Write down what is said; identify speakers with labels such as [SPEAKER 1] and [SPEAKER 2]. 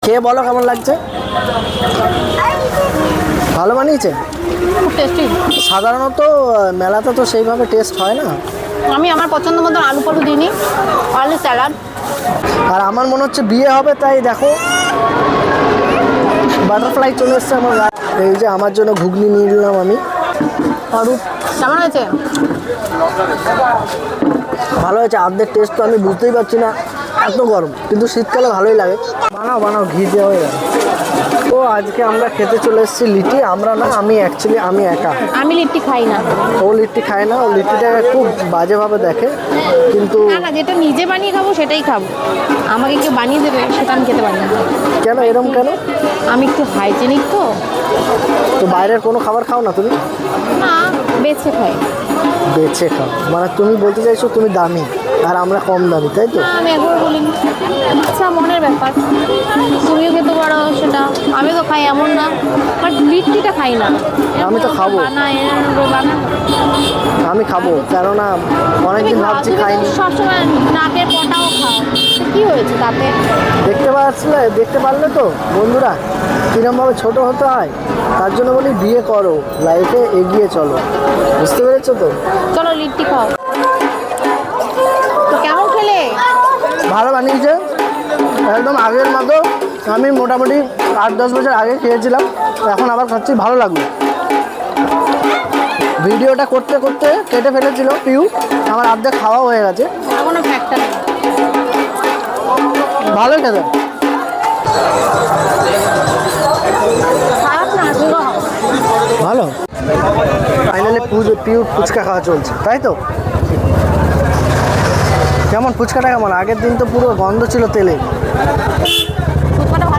[SPEAKER 1] খেয়ে বলো কেমন লাগছে। ভালো বানিয়েছে।
[SPEAKER 2] খুব টেস্টি।
[SPEAKER 1] সাধারণত মেলাতে তো সেইভাবে টেস্ট হয় না।
[SPEAKER 2] আমি আমার পছন্দ মতো আলু পটু দিইনি, আলু স্যালাড।
[SPEAKER 1] আর আমার মনে হচ্ছে বিয়ে হবে, তাই দেখো বাটারফ্লাই চলে এসছে আমার গায়ে। এই যে আমার জন্য ঘুগনি নিয়ে নিলাম আমি। আর
[SPEAKER 2] কেমন হয়েছে?
[SPEAKER 1] ভালো হয়েছে। আর্ধেক টেস্ট তো আমি বুঝতেই পারছি না, এত গরম, কিন্তু শীতকালে ভালোই লাগে। বানাও বানাও, ঘি দেওয়া হয়ে গেছে। তো আজকে আমরা খেতে চলে এসেছি লিটি। আমরা না, আমি অ্যাকচুয়ালি আমি একা।
[SPEAKER 2] আমি লিট্টি খাই না।
[SPEAKER 1] ও লিট্টি খায় না, ও লিট্টিটাকে খুব বাজেভাবে দেখে। কিন্তু
[SPEAKER 2] না না, যেটা নিজে বানিয়ে খাবো সেটাই খাবো। আমাকে কেউ বানিয়ে দেবে সেটা আমি খেতে পারি না।
[SPEAKER 1] কেন এরকম কেন?
[SPEAKER 2] আমি একটু হাইজেনিক তো।
[SPEAKER 1] তো বাইরের কোনো খাবার খাও না তুমি?
[SPEAKER 2] না, বেছে খাই।
[SPEAKER 1] বেছে খাও মানে তুমি বলতে চাইছো তুমি দামি আর আমরা কম দামি, তাই তো?
[SPEAKER 2] আমি একবার বলিনি। আচ্ছা, মনের ব্যাপার, তুমিও খেতে পারো সেটা। আমি তো খাই এমন না, বাট লিট্টিটা খাই না।
[SPEAKER 1] আমি তো খাবো। আমি খাবো, কেননা অনেকদিন ভাবছি খাইনি।
[SPEAKER 2] সবসময় নাকের পটাও খাও, কি হয়েছে তাতে?
[SPEAKER 1] দেখতে পারলে তো বন্ধুরা কিরমভাবে ছোট হতে হয়। তার জন্য বলি বিয়ে করো, লাইফে এগিয়ে চলো। বুঝতে পেরেছো তো?
[SPEAKER 2] চলো লিট্টি খাও। তো কেমন খেলে?
[SPEAKER 1] ভালো বানিয়েছে, একদম আগের মতো। আমি মোটামুটি 8-10 বছর আগে খেয়েছিলাম, এখন আবার খাচ্ছি, ভালো লাগলো। ভিডিওটা করতে করতে কেটে ফেলেছিল পিউ, আমার অর্ধেক খাওয়া হয়ে গেছে।
[SPEAKER 2] কোনো ফ্যাক্টর নেই।
[SPEAKER 1] ভালোই খেতে।
[SPEAKER 2] খারাপ না,
[SPEAKER 1] ভালো। ফাইনালি পিউ ফুচকা খাওয়া চলছে, তাই তো? কেমন ফুচকাটা কেমন? আগের দিন তো পুরো গন্ধ ছিল তেলে।